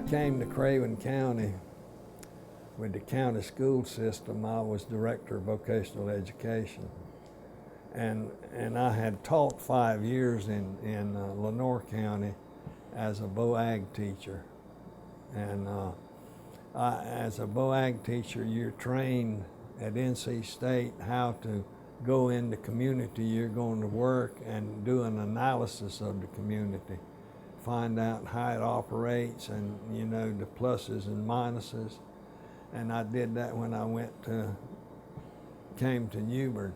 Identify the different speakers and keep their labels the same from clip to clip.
Speaker 1: came to Craven County with the county school system, I was director of vocational education. And I had taught 5 years in Lenoir County as a BOAG teacher. And as a BOAG teacher, you're trained at NC State how to go in the community you're going to work and do an analysis of the community. Find out how it operates and, you know, the pluses and minuses. And I did that when I came to Newbern.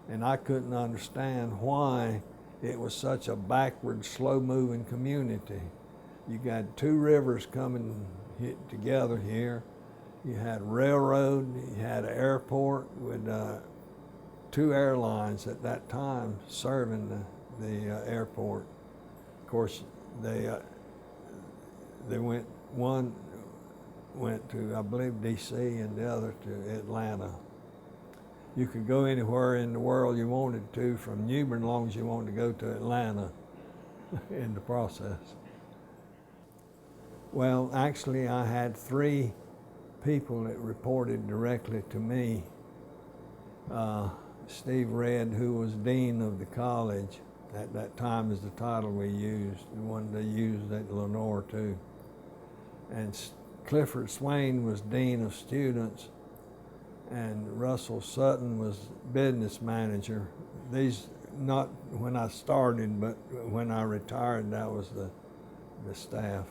Speaker 1: And I couldn't understand why it was such a backward, slow-moving community. You got two rivers coming together here. You had railroad, you had an airport with 2 airlines at that time serving the airport. Of course, one went to, I believe, DC, and the other to Atlanta. You could go anywhere in the world you wanted to from Newbern, as long as you wanted to go to Atlanta in the process. Well, actually, I had 3 people that reported directly to me. Steve Redd, who was dean of the college at that time, is the title we used, the one they used at Lenoir too. And Clifford Swain was dean of students, and Russell Sutton was business manager. These, not when I started, but when I retired, that was the staff.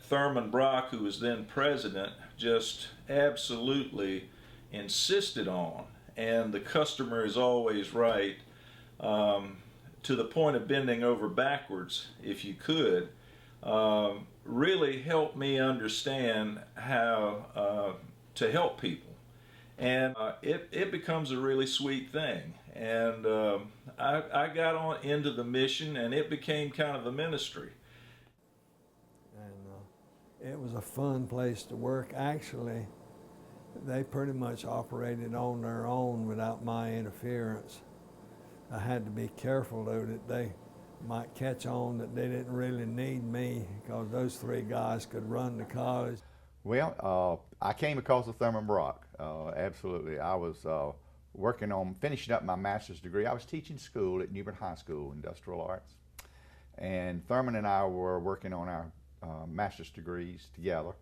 Speaker 2: Thurman Brock, who was then president, just absolutely insisted on, and the customer is always right, to the point of bending over backwards, if you could, really helped me understand how to help people. And it becomes a really sweet thing. And I got on into the mission, and it became kind of a ministry.
Speaker 1: And it was a fun place to work. Actually, they pretty much operated on their own without my interference. I had to be careful, though, that they might catch on that they didn't really need me, because those 3 guys could run the college.
Speaker 3: Well, I came because of Thurman Brock, absolutely. I was working on finishing up my master's degree. I was teaching school at Newbern High School, Industrial Arts. And Thurman and I were working on our master's degrees together.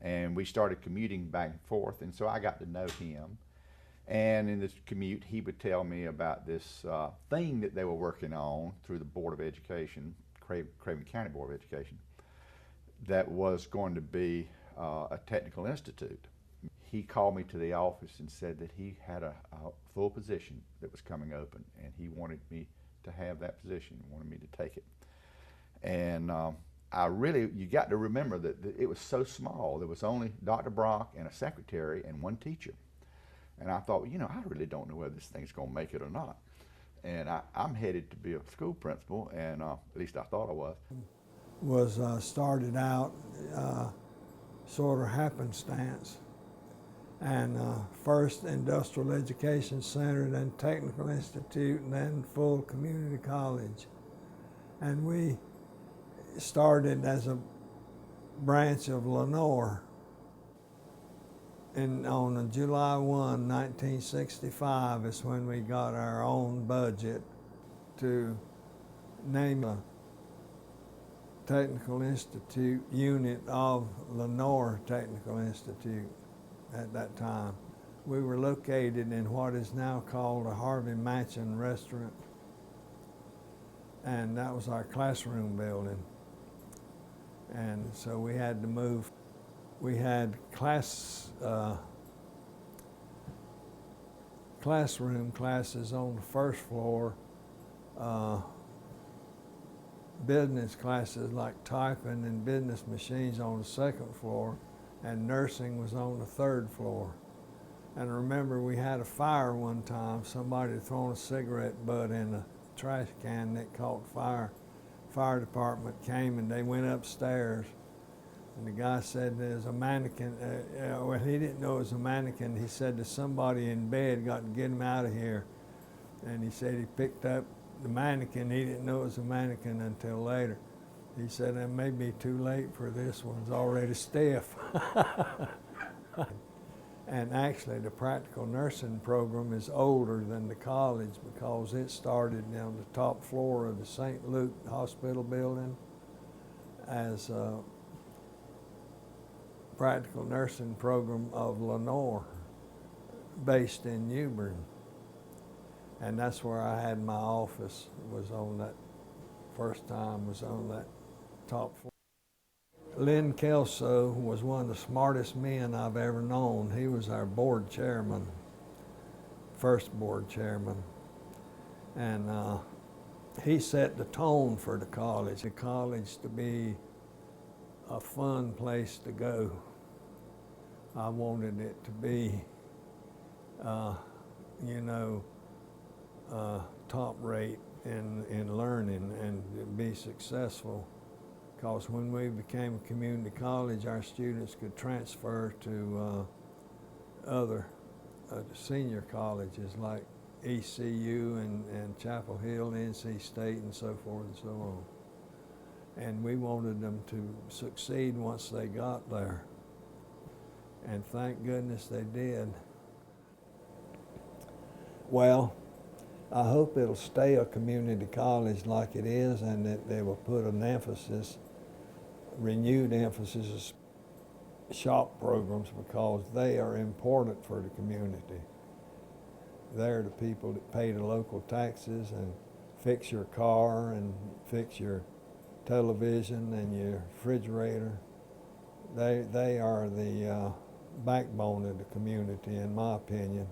Speaker 3: And we started commuting back and forth, and so I got to know him. And in this commute, he would tell me about this thing that they were working on through the Board of Education, Craven County Board of Education, that was going to be a technical institute. He called me to the office and said that he had a full position that was coming open, and he wanted me to have that position, wanted me to take it. And you got to remember that it was so small. There was only Dr. Brock and a secretary and 1 teacher. And I thought, you know, I really don't know whether this thing's going to make it or not. And I'm headed to be a school principal, and at least I thought I was.
Speaker 1: Started out sort of happenstance. And first Industrial Education Center, then Technical Institute, and then full community college. And we started as a branch of Lenoir. And on July 1, 1965 is when we got our own budget to name a Technical Institute unit of Lenoir Technical Institute at that time. We were located in what is now called a Harvey Mansion restaurant. And that was our classroom building. And so we had to move. We had classroom classes on the first floor, business classes like typing and business machines on the second floor, and nursing was on the 3rd floor. And I remember we had a fire one time. Somebody had thrown a cigarette butt in a trash can that caught fire. Fire department came and they went upstairs. And the guy said there's a mannequin. Well, he didn't know it was a mannequin. He said there's somebody in bed, got to get him out of here. And he said he picked up the mannequin. He didn't know it was a mannequin until later. He said, it may be too late for this one's already stiff. And actually the practical nursing program is older than the college because it started on the top floor of the St. Luke Hospital building as a practical nursing program of Lenoir based in Newbern. And that's where I had my office, was on that, first time was on that top floor. Lynn Kelso was one of the smartest men I've ever known. He was our board chairman, first board chairman. And he set the tone for the college to be a fun place to go. I wanted it to be, top rate in learning and be successful. Because when we became a community college, our students could transfer to other senior colleges like ECU and Chapel Hill, NC State, and so forth and so on. And we wanted them to succeed once they got there. And thank goodness they did. Well, I hope it'll stay a community college like it is, and that they will put an emphasis, renewed emphasis, shop programs, because they are important for the community. They're the people that pay the local taxes and fix your car and fix your television and your refrigerator. They are the backbone of the community, in my opinion.